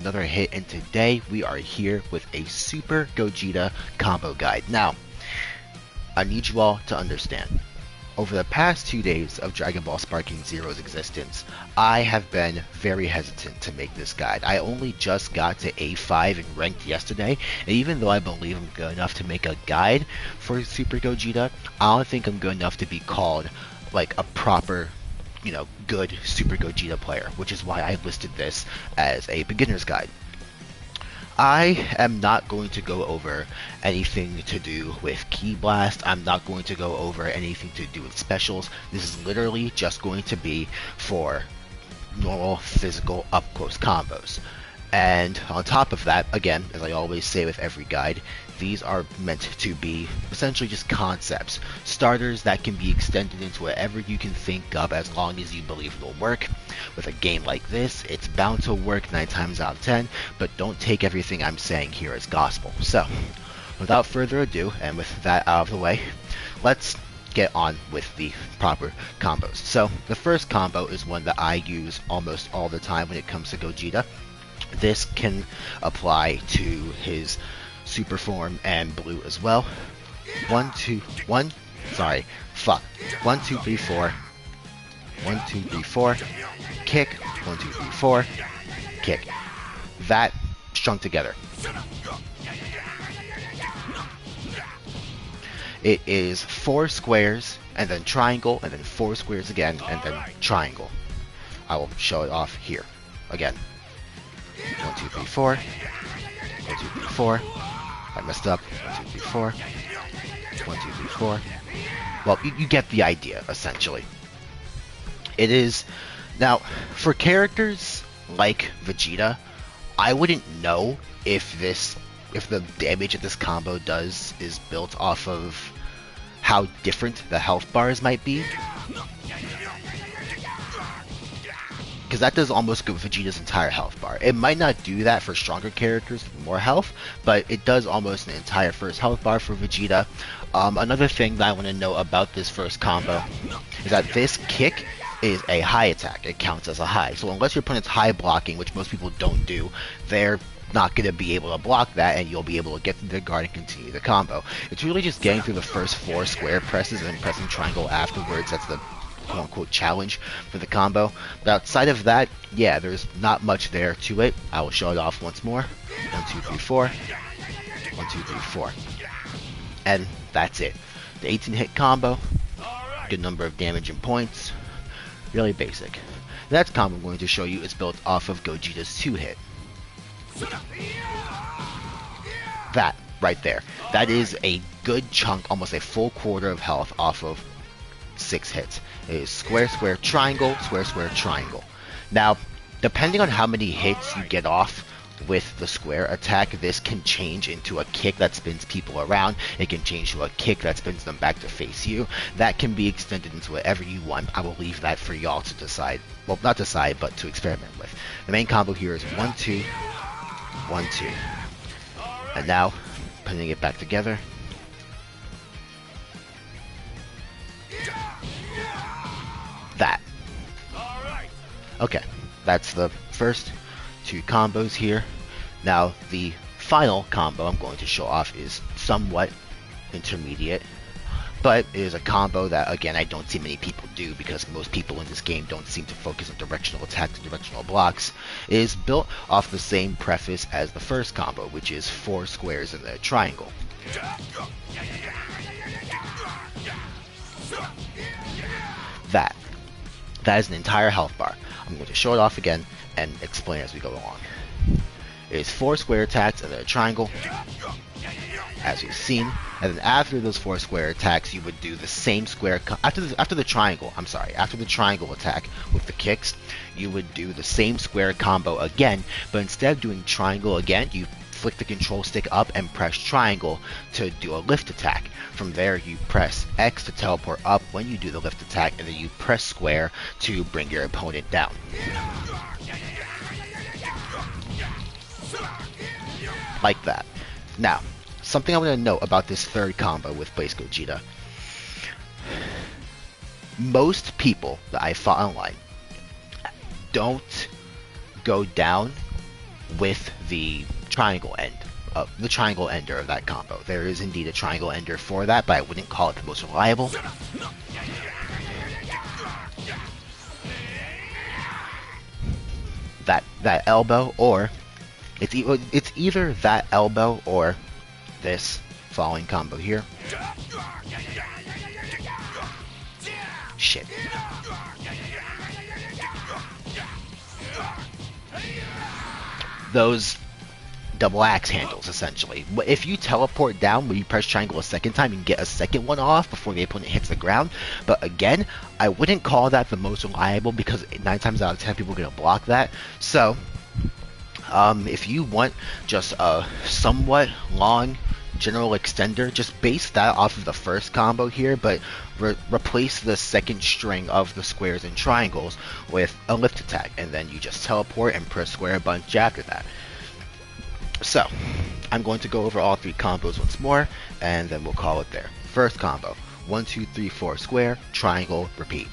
another hit, and today we are here with a Super Gogeta combo guide. Now, I need you all to understand. Over the past 2 days of Dragon Ball Sparking Zero's existence, I have been very hesitant to make this guide. I only just got to A5 and ranked yesterday, and even though I believe I'm good enough to make a guide for Super Gogeta, I don't think I'm good enough to be called like a proper good Super Gogeta player, which is why I listed this as a beginner's guide. I am not going to go over anything to do with Ki Blast. I'm not going to go over anything to do with specials. This is literally just going to be for normal physical up close combos. And on top of that, again, as I always say with every guide, these are meant to be essentially just concepts, starters that can be extended into whatever you can think of as long as you believe it'll work. With a game like this, it's bound to work 9 times out of 10, but don't take everything I'm saying here as gospel. So, without further ado, and with that out of the way, let's get on with the proper combos. So, the first combo is one that I use almost all the time when it comes to Gogeta. This can apply to his super form and blue as well. 1, 2, 1, sorry, fuck. 1, 2, 3, 4. 1, 2, 3, 4. Kick. 1, 2, 3, 4. Kick. That strung together. It is 4 squares, and then triangle, and then 4 squares again, and then triangle. I will show it off here. Again. 1, 2, 3, 4. 1, 2, 3, 4. I messed up. 1, 2, 3, 4. 1, 2, 3, 4. Well, you get the idea, essentially. It is... Now, for characters like Vegeta, I wouldn't know if the damage that this combo does is built off of how different the health bars might be. Because that does almost go Vegeta's entire health bar. It might not do that for stronger characters with more health, but it does almost an entire first health bar for Vegeta. Another thing that I want to know about this first combo is that this kick is a high attack. It counts as a high. So unless your opponent's high blocking, which most people don't do, they're not going to be able to block that, and you'll be able to get through their guard and continue the combo. It's really just getting through the first 4 square presses and then pressing triangle afterwards. That's the quote-unquote challenge for the combo. But outside of that, yeah, there's not much there to it. I will show it off once more. 1, 2, 3, 4. 1, 2, 3, 4. And that's it. The 18-hit combo. Good number of damage and points. Really basic. The next combo I'm going to show you is built off of Gogeta's 2-hit. That right there. That is a good chunk, almost a full quarter of health off of 6 hits. It is square, square, triangle, square, square, triangle. Now, depending on how many hits you get off with the square attack, this can change into a kick that spins people around. It can change to a kick that spins them back to face you. That can be extended into whatever you want. I will leave that for y'all to decide. Well, not decide, but to experiment with. The main combo here is 1, 2, 1, 2. And now, putting it back together. That. Okay, that's the first 2 combos here. Now, the final combo I'm going to show off is somewhat intermediate, but it is a combo that, again, I don't see many people do because most people in this game don't seem to focus on directional attack to directional blocks. It is built off the same preface as the first combo, which is 4 squares in a triangle. That is an entire health bar. I'm going to show it off again and explain as we go along. It is 4 square attacks and then a triangle, as you've seen. And then after those 4 square attacks, you would do the same square after the triangle attack with the kicks. You would do the same square combo again, but instead of doing triangle again, you flick the control stick up and press triangle to do a lift attack. From there, you press X to teleport up when you do the lift attack, and then you press square to bring your opponent down. Like that. Now, something I want to note about this third combo with Base Gogeta. Most people that I fought online don't go down with the triangle end. The triangle ender of that combo. There is indeed a triangle ender for that, but I wouldn't call it the most reliable. That elbow, or it's either that elbow or this following combo here. Shit. Those double axe handles, essentially. If you teleport down when you press triangle a second time, you can get a second one off before the opponent hits the ground. But again, I wouldn't call that the most reliable because 9 times out of 10 people are going to block that. So, if you want just a somewhat long general extender, just base that off of the first combo here, but replace the second string of the squares and triangles with a lift attack, and then you just teleport and press square a bunch after that. So, I'm going to go over all 3 combos once more, and then we'll call it there. First combo, 1, 2, 3, 4 square, triangle, repeat.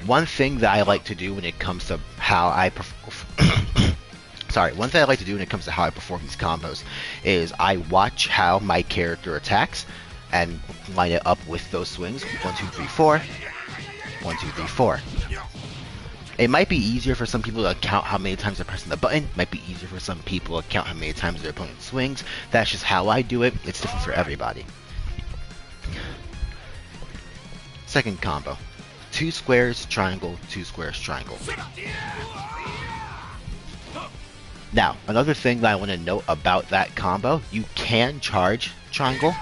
One thing that I like to do when it comes to how I one thing I like to do when it comes to how I perform these combos is I watch how my character attacks and line it up with those swings. 1, 2, 3, 4. 1, 2, 3, 4. It might be easier for some people to count how many times they're pressing the button. It might be easier for some people to count how many times their opponent swings. That's just how I do it. It's different for everybody. Second combo. 2 squares, triangle, 2 squares, triangle. Now, another thing that I want to note about that combo, you can charge triangle.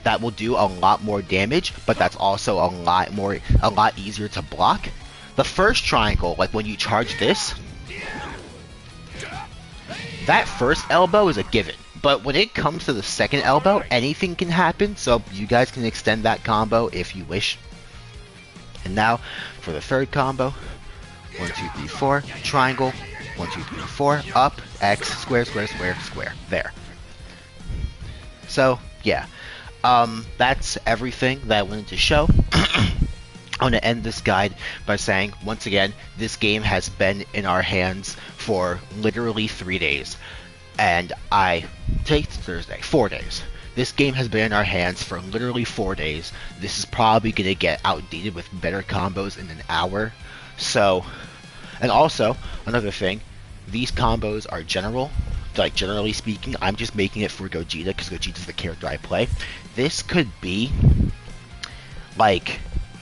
That will do a lot more damage, but that's also a lot easier to block. The first triangle, like when you charge this, that first elbow is a given. But when it comes to the second elbow, anything can happen, so you guys can extend that combo if you wish. And now, for the third combo, 1, 2, 3, 4, triangle, 1, 2, 3, 4, up, X, square, square, square, square. There. So, yeah. That's everything that I wanted to show. I want to end this guide by saying, once again, this game has been in our hands for literally 3 days. And today's Thursday, 4 days. This game has been in our hands for literally 4 days. This is probably going to get outdated with better combos in an hour. So, and also, another thing, these combos are generally speaking, I'm just making it for Gogeta because Gogeta's the character I play. This could be,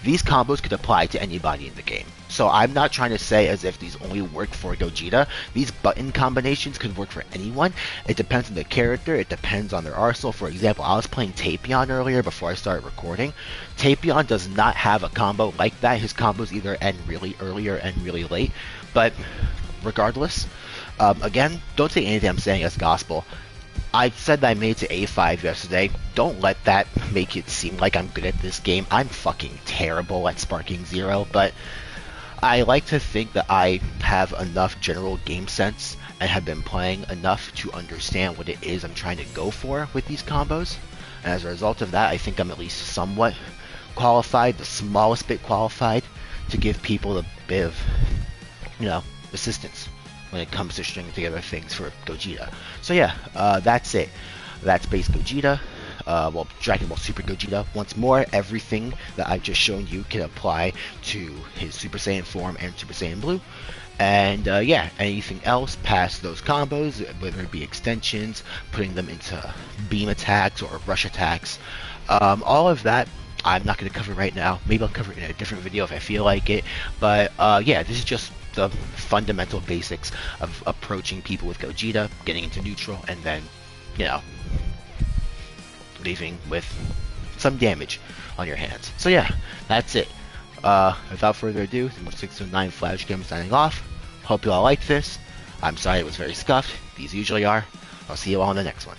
these combos could apply to anybody in the game. So I'm not trying to say as if these only work for Gogeta. These button combinations could work for anyone. It depends on the character. It depends on their arsenal. For example, I was playing Tapion earlier before I started recording. Tapion does not have a combo like that. His combos either end really early or end really late. But regardless, again, don't take anything I'm saying as gospel. I said that I made it to A5 yesterday. Don't let that make it seem like I'm good at this game. I'm fucking terrible at Sparking Zero, but I like to think that I have enough general game sense and have been playing enough to understand what it is I'm trying to go for with these combos. And as a result of that, I think I'm at least somewhat qualified, the smallest bit qualified, to give people a bit of, assistance when it comes to stringing together things for Gogeta. So yeah, that's it. That's base Gogeta. Dragon Ball Super Gogeta. Once more, everything that I've just shown you can apply to his Super Saiyan form and Super Saiyan Blue. And yeah, anything else past those combos, whether it be extensions, putting them into beam attacks or rush attacks, all of that I'm not going to cover right now. Maybe I'll cover it in a different video if I feel like it. But yeah, this is just the fundamental basics of approaching people with Gogeta, getting into neutral, and then, leaving with some damage on your hands. So yeah, that's it. Without further ado, 609 Flash Game signing off. Hope you all liked this. I'm sorry it was very scuffed. These usually are. I'll see you all in the next one.